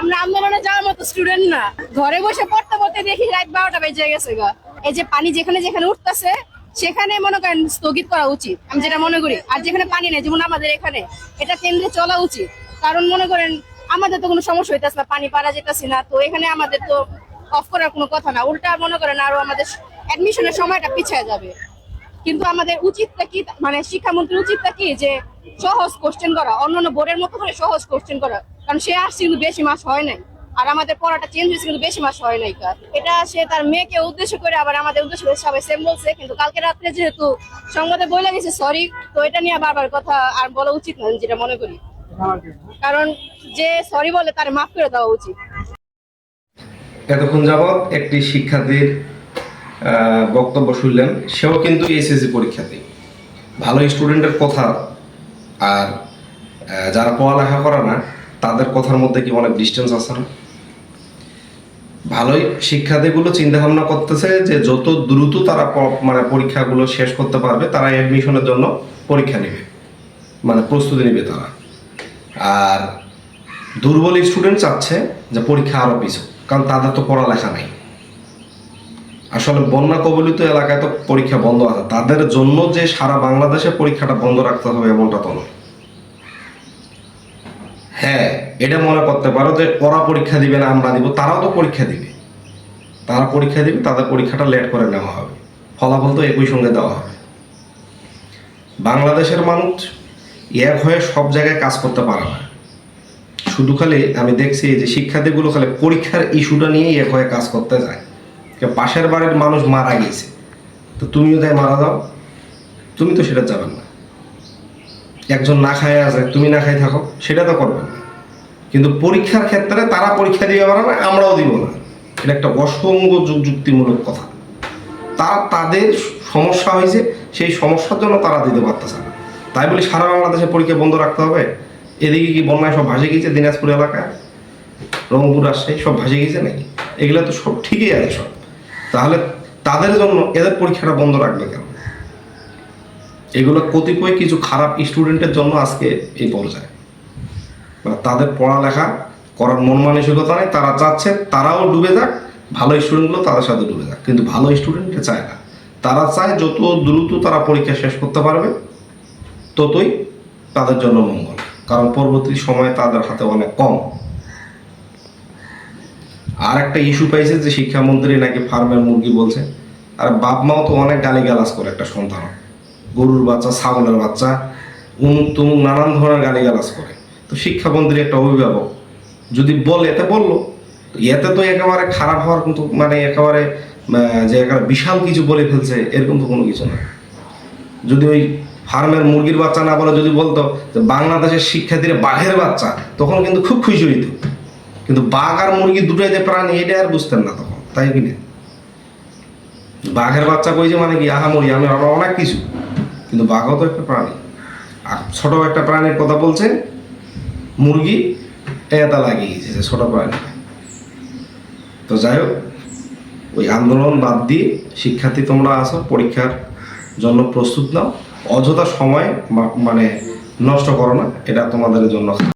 আমরা আন্দোলনে যাওয়ার মতো স্টুডেন্ট না। ঘরে বসে পড়তে পড়তে দেখি রাত 12টা বেজে গেছে গা। এই যে পানি যেখানে যেখানে উঠতেছে সেখানে মনে করেন স্থগিত করা উচিত, আমি যেটা মনে করি। আর যেখানে পানি নেই, যেমন আমাদের এখানে, এটা কেন্দ্রে চলা উচিত। কারণ মনে করেন আমাদের তো কোনো সমস্যা হইতেছে না, পানি পারা যেতেছি না, তো এখানে আমাদের তো অফ করার কোনো কথা না। উল্টা মনে করেন আরো আমাদের অ্যাডমিশনের সময়টা পিছিয়ে যাবে। কিন্তু আমাদের উচিতটা কি, মানে শিক্ষামন্ত্রীর উচিতটা কি, যে সহজ কোশ্চেন করা, অন্যান্য বোর্ডের মতো করে সহজ কোশ্চেন করা। কারণ সে আসছে কিন্তু বেশি মাস হয় নাই, আর আমাদের পড়াটা চেঞ্জ হয়েছে কিন্তু বেশি মাস হয় নাই। এটা সে তার মেয়েকে উদ্দেশ্য করে আবার আমাদের উদ্দেশ্য করে সবাই সেম বলছে, কিন্তু কালকে রাত্রে যেহেতু সংবাদে বলে গেছে সরি, তো এটা নিয়ে বারবার কথা আর বলা উচিত না, যেটা মনে করি। কারণ যে সরি বলে তার মাফ করে দেওয়া উচিত। এতক্ষণ যাবৎ একটি শিক্ষার্থীর বক্তব্য শুনলেন, সেও কিন্তু এসএসসি পরীক্ষাতে ভালো স্টুডেন্টের কথা আর যারা পড়ালেখা করে না তাদের কথার মধ্যে কি অনেক ডিস্টেন্স আছে না? ভালোই শিক্ষার্থীগুলো চিন্তা ভাবনা করতেছে যে যত দ্রুত তারা মানে পরীক্ষাগুলো শেষ করতে পারবে, তারা অ্যাডমিশনের জন্য পরীক্ষা নেবে, মানে প্রস্তুতি নেবে তারা। আর দুর্বল স্টুডেন্ট চাচ্ছে যে পরীক্ষা আরও পিছু, কারণ তাদের তো পড়ালেখা নাই। আসলে বন্যা কবলিত এলাকায় তো পরীক্ষা বন্ধ আছে, তাদের জন্য যে সারা বাংলাদেশে পরীক্ষাটা বন্ধ রাখতে হবে এমনটা তো নয়। হ্যাঁ, এটা মনে করতে পারো যে ওরা পরীক্ষা দিবে না আমরা দিব, তারাও তো পরীক্ষা দিবে। তারা পরীক্ষা দিবে, তাদের পরীক্ষাটা লেট করে নেওয়া হবে, ফলাফল তো একই সঙ্গে দেওয়া হবে। বাংলাদেশের মানুষ এক হয়ে সব জায়গায় কাজ করতে পারে না। শুধু খালি আমি দেখছি যে শিক্ষার্থীগুলো খালি পরীক্ষার ইস্যুটা নিয়েই এক হয়ে কাজ করতে যায়। পাশের বাড়ির মানুষ মারা গেছে, তো তুমিও তাই মারা যাও, তুমি তো সেটা যাবেন না। একজন না খায় আছে, তুমি না খাই থাকো, সেটা তো করবেন না। কিন্তু পরীক্ষার ক্ষেত্রে তারা পরীক্ষা দিবে পারে না, আমরাও দিব না, এটা একটা অসঙ্গ যুক্তিমূলক কথা। তারা তাদের সমস্যা হয়েছে, সেই সমস্যার জন্য তারা দিতে পারতেছে না। তাই বলি সারা বাংলাদেশে পরীক্ষা বন্ধ রাখতে হবে? এদিকে কি বন্যায় সব ভাসে গিয়েছে? দিনাজপুর এলাকায়, রংপুর, রাজশাহী সব ভাসে গিয়েছে নাকি? এগুলো তো সব ঠিকই আছে সব। তাহলে তাদের জন্য এদের পরীক্ষাটা বন্ধ রাখবে কেন? এগুলো কতিপয় কিছু খারাপ স্টুডেন্টের জন্য আজকে এই পর্যায়ে, মানে তাদের পড়ালেখা করার মন মানসিকতা নেই। তারা চাচ্ছে তারাও ডুবে যাক, ভালো স্টুডেন্টগুলো তাদের সাথে ডুবে যাক, কিন্তু ভালো স্টুডেন্টকে চায় না। তারা চায় যত দ্রুত তারা পরীক্ষা শেষ করতে পারবে ততই তাদের জন্য মঙ্গল, কারণ পরবর্তী সময়ে তাদের হাতে অনেক কম। আর একটা ইস্যু পাইছে যে শিক্ষামন্ত্রী নাকি ফার্মের মুরগি বলছে। আর বাপ মাও তো অনেক গালিগালাজ করে একটা সন্তান, গরুর বাচ্চা, ছাগলের বাচ্চা, উমুক তুমুক নানান ধরনের গালিগালাজ করে। তো শিক্ষামন্ত্রী একটা অভিভাবক যদি বলে, এতে বললো, এতে তো একেবারে খারাপ হওয়ার কিন্তু মানে একেবারে যে একেবারে বিশাল কিছু বলে ফেলছে এরকম তো কোনো কিছু না। যদি ওই ফার্মের মুরগির বাচ্চা না বলে যদি বলতো যে বাংলাদেশের শিক্ষার্থীরা বাঘের বাচ্চা, তখন কিন্তু খুব খুশি হইত। কিন্তু বাঘ আর মুরগি দুটোই যে প্রাণী, এটা আর বুঝতেন না তখন, তাই কি না? বাঘের বাচ্চা কইছে মানে কি আহামরি, আমি আবার অনেক কিছু, কিন্তু বাঘও তো একটা প্রাণী। আর ছোট একটা প্রাণীর কথা বলছে, মুরগি এটা লাগিয়ে গেছে যে ছোট প্রাণী। তো যাই হোক, ওই আন্দোলন বাদ দিয়ে শিক্ষার্থী তোমরা আসো, পরীক্ষার জন্য প্রস্তুত নাও, অযথা সময় মানে নষ্ট করো না, এটা তোমাদের জন্য